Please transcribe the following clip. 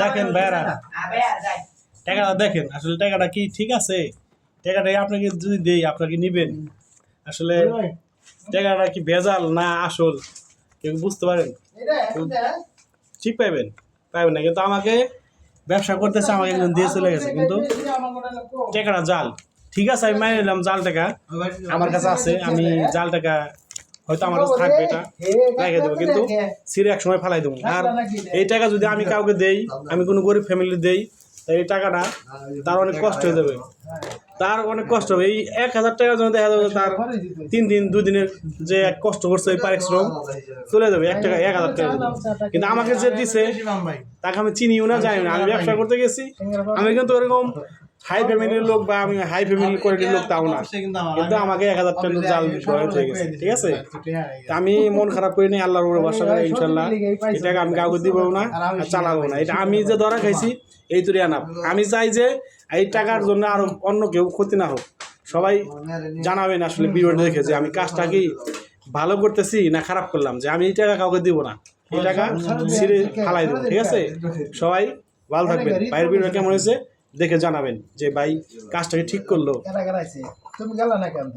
দেখেন ভাইরা টাকাটা দেখেন আসলে টাকাটা কি ঠিক আছে টাকাটা আপনাকে যদি দেই আপনাকে নিবেন আসলে টাকাটা কি ভেজাল না আসল কেউ বুঝতে পারেন ঠিক পাইবেন পাইবেন না কিন্তু আমাকে ব্যবসা করতেছে আমাকে একজন দিয়ে চলে গেছে কিন্তু টাকাটা জাল ঠিক আছে আমি মানিয়ে নিলাম জাল টাকা আমার কাছে আছে আমি জাল টাকা হয়তো আমার কাছে থাকবে এটা রেখে দেবো কিন্তু সিরে এক সময় ফেলাই দেবো আর এই টাকা যদি আমি কাউকে দেই আমি কোনো গরিব ফ্যামিলি দেই এই টাকাটা তার অনেক কষ্ট হয়ে যাবে তার অনেক কষ্ট হবে এই 1000 টাকা জন্য দেখা যাবে তার 3 দিন 2 দিনের যে এক কষ্ট করছে ওই পারিশ্রম চলে যাবে 1000 টাকা কিন্তু আমাকে যে দিছে তাকে আমি চিনিও না জানিও না আমি ব্যবসা করতে গেছি আমি কিন্তু ওরকম হাই ফ্যামিলির লোক বা আমি হাই ফ্যামিলি কোয়ালিটির লোক তাও না কিন্তু আমাকে 1000 টাকা জাল হয়ে গেছে ঠিক আছে আমি মন খারাপ করি নি আল্লাহর উপরে ভরসা করে ইনশাল্লাহ এটাকে আমি কাউকে দিব না আর চালাবো না এটা আমি যে ধরা খাইছি এই তুই আনাপ আমি চাই যে এই টাকার জন্য আরো অন্য কেউ ক্ষতি না হোক সবাই জানাবেন আসলে ভিডিওটা দেখে যে আমি কাজটা কি ভালো করতেছি না খারাপ করলাম যে আমি এই টাকা কাউকে দিব না এই টাকা ছিঁড়ে ফালাই দেবো ঠিক আছে সবাই ভালো থাকবেন ভাইয়ের ভিডিও কেমন হয়েছে দেখে জানাবেন যে ভাই কাজটাকে ঠিক করলো তুমি গেল না কেন